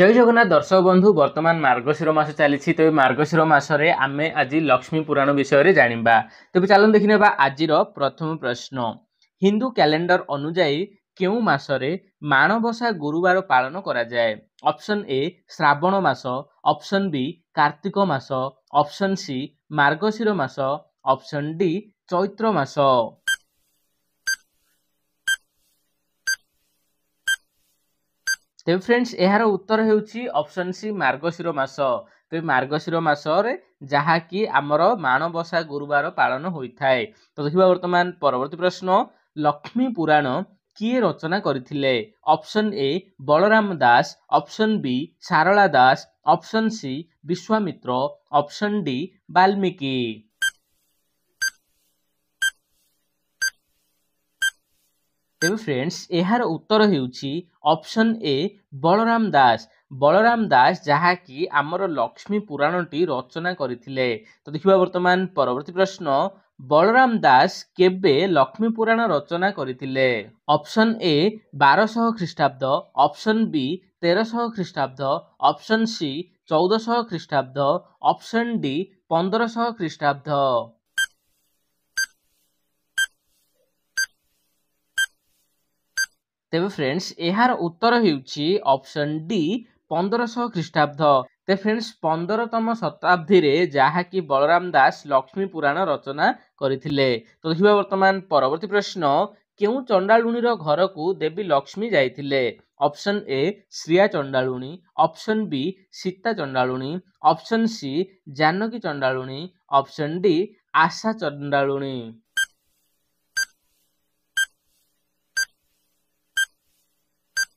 जय जगन्नाथ दर्शक बंधु वर्तमान मार्गशीर मास चली तेज मार्गशीर मसरे आम आज लक्ष्मी पुराण विषय में जाना। तेज चलन देखने आज प्रथम प्रश्न हिंदू कैलेंडर अनुजाई केउ मासरे माणबसा गुरुवार पालन करा जाए। ऑप्शन ए श्रावण मास, ऑप्शन बी कार्तिक मास, ऑप्शन सी मार्गशीर मास, ऑप्शन डी चैत्र मास। तेज फ्रेंड्स यार उत्तर होउछि ऑप्शन सी मार्गशीर मास। तो मार्गशीर मासरे जहाँकि आमर माणबसा गुरुवार पालन होइथाय। तो देखिबा वर्तमान परवर्ती प्रश्न लक्ष्मी पुराण किए रचना करथिले। Option A Balaram Das, option B Sarala Das, option C Vishwamitra, option D Valmiki. तेज फ्रेंड्स यार उत्तर होउछि ऑप्शन ए बलराम दास। बलराम दास जहाँकि आमर लक्ष्मी पुराणटी रचना करथिले। तो देखिबा वर्तमान परवर्ती प्रश्न बलराम दास केबे लक्ष्मी पुराण रचना करथिले। ऑप्शन ए 1200 ख्रीष्टाब्द, ऑप्शन बी 1300 ख्रीष्टाब्द, ऑप्शन सी 1400 ख्रीष्टाब्द, ऑप्शन डी 1500 ख्रीष्टाब्द। तेज फ्रेंड्स यार उत्तर होउछि ऑप्शन डी 1500 ख्रीष्टाब्द। ते फ्रेंड्स 15तम शताब्दी रे जहाँकि बलराम दास लक्ष्मी पुराण रचना करथिले। तो देखिबा वर्तमान परवर्ती प्रश्न केउ चंडालुणीर घर को देवी लक्ष्मी जाइथिले। Option A Shriya Chandaluni, option B Sita Chandaluni, option C Janaki Chandaluni, option D Asha Chandaluni.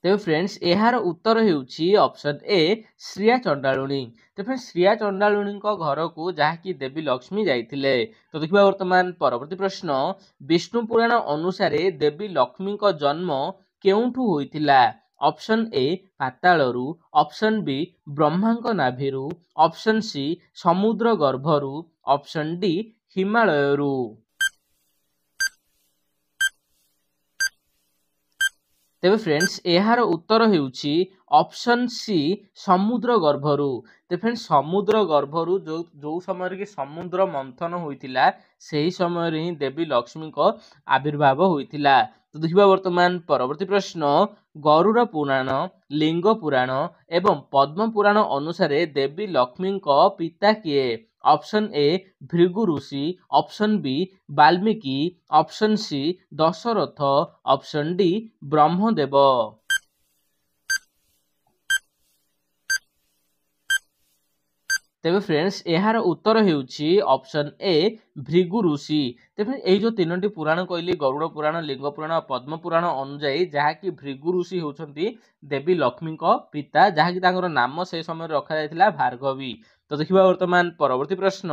तेज फ्रेंड्स यार उत्तर होउछि ऑप्शन ए श्रिया चंडालुणी। तो फ्रेंड्स श्रिया चंडालुणी घर को जहाँकि देवी लक्ष्मी जाइथिले। तो देखिबा वर्तमान परवर्ती प्रश्न विष्णु पुराण अनुसारे देवी लक्ष्मी को जन्म केउठु होइथिला। ऑप्शन ए पातालरू, ऑप्शन बी ब्रह्मांक नाभिरू, ऑप्शन सी समुद्र गर्भरू, ऑप्शन डी हिमालयरू। तेज फ्रेंड्स यार उत्तर होउछि ऑप्शन सी समुद्र गर्भरू। तो फ्रेंड्स समुद्र गर्भरू जो समय कि समुद्र मंथन होइतिला सेही समय रे ही देवी लक्ष्मी को आविर्भाव होइतिला। तो देखिबा वर्तमान परवर्ती प्रश्न गरुड़ पुराण, लिंग पुराण एवं पद्म पुराण अनुसारे देवी लक्ष्मी को पिता किए। ऑप्शन ए भृगु ऋषि, option B Valmiki, option C Dasharath, option D Brahmadev. तेज फ्रेंड्स यार उत्तर होउछि ऑप्शन ए भृगु ऋषि। तेज एई जो तीनोटी पुराण कहली गरुड़ पुराण, लिंग पुराण और पद्म पुराण अनुजाई जहाँकि भृगु ऋषि होउछंती देवी लक्ष्मी को पिता, जहाँकि तांकर नाम से समय रखा जायतिला भार्गवी। तो देखिबा वर्तमान परवर्ती प्रश्न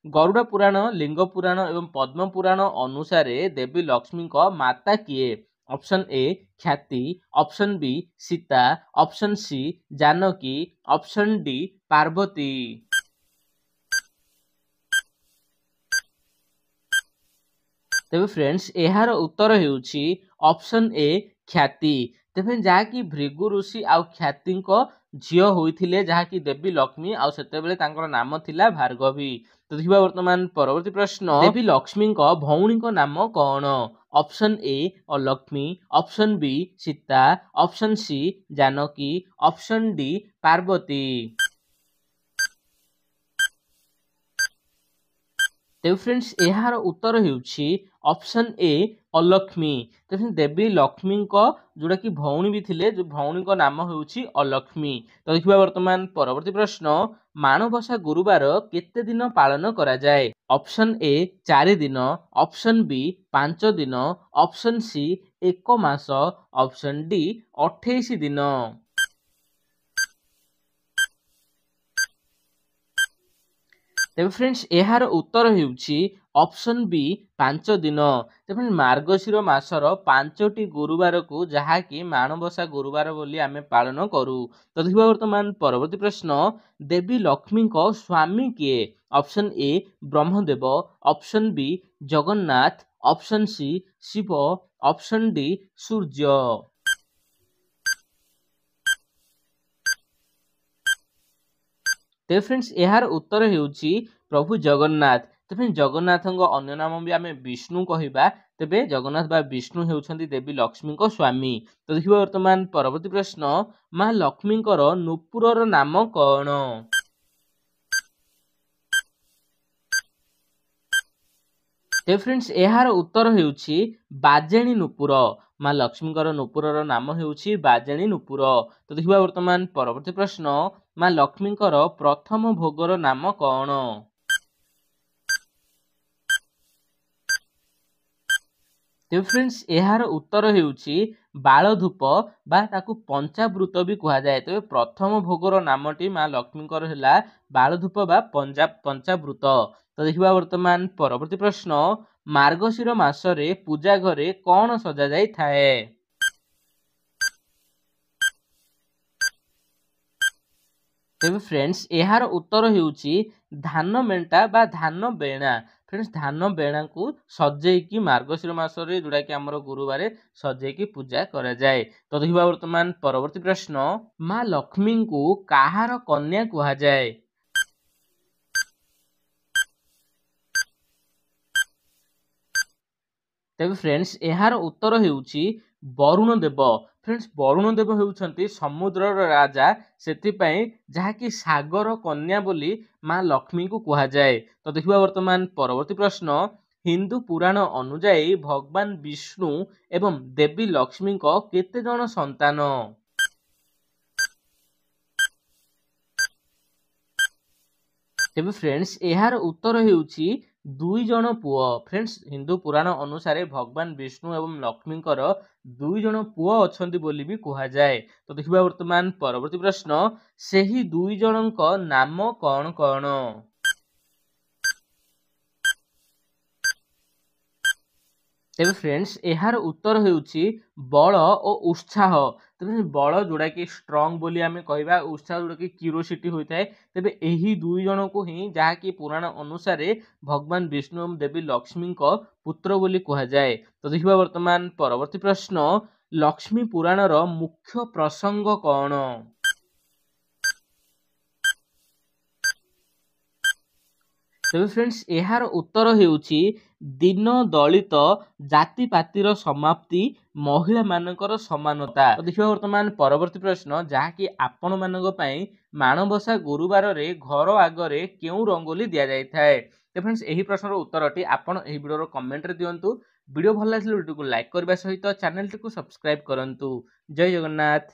गरुड़ पुराण, लिंग पुराण एवं पद्म पुराण अनुसारे देवी लक्ष्मी को माता किए। Option A Khyati, option B Sita, option C Janaki, option D Parvati. तेज फ्रेंड्स यार उत्तर होउछि ऑप्शन ए ख्याति। तेज जहाँकि भृगु ऋषि आउ ख्याति झील होइथिले जहाँकि देवी लक्ष्मी आउ सेतेबेले तांकर नाम थिला भार्गवी। तो देखिबा वर्तमान परवर्ती प्रश्न देवी लक्ष्मी भौणी नाम कौन। Option A Alakshmi, option B Sita, option C Janaki, option D Parvati. तेज फ्रेंड्स यार उत्तर होउछि ऑप्शन ए अलक्ष्मी। तो देवी लक्ष्मी जोड़ा कि भौणी भी थिले, जो भौणी नाम होउछि अलक्ष्मी। तो देखिबा वर्तमान परवर्ती प्रश्न माणबसा गुरुवार केते दिन पालन करा जाए। ऑप्शन ए 4 दिन, ऑप्शन बी 5 दिन, ऑप्शन सी 1 मास, ऑप्शन डी 28 दिन। तेज फ्रेंड्स यार उत्तर होउछि ऑप्शन बी 5 दिन। तेज मार्गशीर मासर 5टी गुरुवार को जहाँकि माणबसा गुरुवार बोली आमे पालन करू। तो देखिबा वर्तमान परवर्ती प्रश्न देवी लक्ष्मी को स्वामी किए। Option A Brahmadev, option B Jagannath, option C Shiv, option D Surya. ତେବେ ଫ୍ରେଣ୍ଡସ୍ ଏହାର ଉତ୍ତର ହେଉଛି ପ୍ରଭୁ ଜଗନ୍ନାଥ। ତେବେ ଜଗନ୍ନାଥଙ୍କ ଅନ୍ୟ ନାମ ବି ଆମେ ବିଷ୍ଣୁ କହିବା। ତେବେ ଜଗନ୍ନାଥ ବା ବିଷ୍ଣୁ ହେଉଛନ୍ତି ଦେବୀ ଲକ୍ଷ୍ମୀଙ୍କ ସ୍ୱାମୀ। ତ ଦେଖିବା ବର୍ତ୍ତମାନ ପରବର୍ତ୍ତୀ ପ୍ରଶ୍ନ, ମା ଲକ୍ଷ୍ମୀଙ୍କର ନୂପୁରର ନାମ କଣ? ତେବେ ଫ୍ରେଣ୍ଡସ୍ ଏହାର ଉତ୍ତର ହେଉଛି ବାଜେଣୀ ନୂପୁର। ମା ଲକ୍ଷ୍ମୀଙ୍କର ନୂପୁରର ନାମ ହେଉଛି ବାଜେଣୀ ନୂପୁର। ତ ଦେଖିବା ବର୍ତ୍ତମାନ ପରବର୍ତ୍ତୀ ପ୍ରଶ୍ନ, ମା ଲକ୍ଷ୍ମୀଙ୍କର ପ୍ରଥମ ଭୋଗର ନାମ କଣ? ତେବେ ଫ୍ରେଣ୍ଡସ୍ ଏହାର ଉତ୍ତର ହେଉଛି ବାଳଧୂପ ବା ତାକୁ ପଞ୍ଚାବୃତ ବି କୁହାଯାଏ। ତେବେ ପ୍ରଥମ ଭୋଗର ନାମଟି ମା ଲକ୍ଷ୍ମୀଙ୍କର ହେଲା ବାଳଧୂପ ବା ପଞ୍ଚାବୃତ। ତ ଦେଖିବା ବର୍ତ୍ତମାନ ପରବର୍ତ୍ତୀ ପ୍ରଶ୍ନ, ମାର୍ଗଶିର ମାସରେ ପୂଜା ଘରେ କଣ ସଜା ଯାଇଥାଏ? ତେବେ ଫ୍ରେଣ୍ଡସ୍ ଏହାର ଉତ୍ତର ହେଉଛି ଧାନ ମେଣ୍ଟା ବା ଧାନ ବେଣା। ଫ୍ରେଣ୍ଡସ୍ ଧାନ ବେଣାକୁ ସଜେଇକି ମାର୍ଗଶିର ମାସରେ ଯୋଉଟାକି ଆମର ଗୁରୁବାରେ ସଜେଇକି ପୂଜା କରାଯାଏ। ତ ଦେଖିବା ବର୍ତ୍ତମାନ ପରବର୍ତ୍ତୀ ପ୍ରଶ୍ନ, ମା ଲକ୍ଷ୍ମୀଙ୍କୁ କାହାର କନ୍ୟା କୁହାଯାଏ? ତେବେ ଫ୍ରେଣ୍ଡସ୍ ଏହାର ଉତ୍ତର ହେଉଛି ବରୁଣ ଦେବ। ଫ୍ରେଣ୍ଡସ୍ ବରୁଣ ଦେବ ହେଉଛନ୍ତି ସମୁଦ୍ରର ରାଜା, ସେଥିପାଇଁ ଯାହାକି ସାଗର କନ୍ୟା ବୋଲି ମା ଲକ୍ଷ୍ମୀଙ୍କୁ କୁହାଯାଏ। ତ ଦେଖିବା ବର୍ତ୍ତମାନ ପରବର୍ତ୍ତୀ ପ୍ରଶ୍ନ, ହିନ୍ଦୁ ପୁରାଣ ଅନୁଯାୟୀ ଭଗବାନ ବିଷ୍ଣୁ ଏବଂ ଦେବୀ ଲକ୍ଷ୍ମୀଙ୍କ କେତେ ଜଣ ସନ୍ତାନ? ତେବେ ଫ୍ରେଣ୍ଡସ୍ ଏହାର ଉତ୍ତର ହେଉଛି 2 ଜଣ ପୁଅ। ଫ୍ରେଣ୍ଡସ୍ ହିନ୍ଦୁ ପୁରାଣ ଅନୁସାରେ ଭଗବାନ ବିଷ୍ଣୁ ଏବଂ ଲକ୍ଷ୍ମୀଙ୍କର 2 ଜଣ ପୁଅ ଅଛନ୍ତି ବୋଲି ବି କୁହାଯାଏ। ତ ଦେଖିବା ବର୍ତ୍ତମାନ ପରବର୍ତ୍ତୀ ପ୍ରଶ୍ନ, ସେହି 2 ଜଣଙ୍କ ନାମ କଣ କଣ? ତେବେ ଫ୍ରେଣ୍ଡସ୍ ଏହାର ଉତ୍ତର ହେଉଛି ବଳ ଓ ଉତ୍ସାହ। ତେବେ ବଳ ଯୋଉଟାକି ଷ୍ଟ୍ରଙ୍ଗ ବୋଲି ଆମେ କହିବା, ଉତ୍ସାହ ଯୋଉଟାକି କ୍ୟୁରୋସିଟି ହୋଇଥାଏ। ତେବେ ଏହି 2 ଜଣଙ୍କୁ ହିଁ ଯାହାକି ପୁରାଣ ଅନୁସାରେ ଭଗବାନ ବିଷ୍ଣୁ ଏବଂ ଦେବୀ ଲକ୍ଷ୍ମୀଙ୍କ ପୁତ୍ର ବୋଲି କୁହାଯାଏ। ତ ଦେଖିବା ବର୍ତ୍ତମାନ ପରବର୍ତ୍ତୀ ପ୍ରଶ୍ନ, ଲକ୍ଷ୍ମୀ ପୁରାଣର ମୁଖ୍ୟ ପ୍ରସଙ୍ଗ କଣ? ତେବେ ଫ୍ରେଣ୍ଡସ୍ ଏହାର ଉତ୍ତର ହେଉଛି ଦୀନ ଦଳିତ ଜାତିପାତିର ସମାପ୍ତି, ମହିଳାମାନଙ୍କର ସମାନତା। ତ ଦେଖିବା ବର୍ତ୍ତମାନ ପରବର୍ତ୍ତୀ ପ୍ରଶ୍ନ, ଯାହାକି ଆପଣମାନଙ୍କ ପାଇଁ ମାଣବସା ଗୁରୁବାରରେ ଘର ଆଗରେ କେଉଁ ରଙ୍ଗୋଲି ଦିଆଯାଇଥାଏ? ତ ଫ୍ରେଣ୍ଡସ୍ ଏହି ପ୍ରଶ୍ନର ଉତ୍ତରଟି ଆପଣ ଏହି ଭିଡ଼ିଓର କମେଣ୍ଟରେ ଦିଅନ୍ତୁ। ଭିଡ଼ିଓ ଭଲ ଲାଗିଥିଲେ ଭିଡ଼ିଓକୁ ଲାଇକ୍ କରିବା ସହିତ ଚ୍ୟାନେଲଟିକୁ ସବସ୍କ୍ରାଇବ୍ କରନ୍ତୁ। ଜୟ ଜଗନ୍ନାଥ।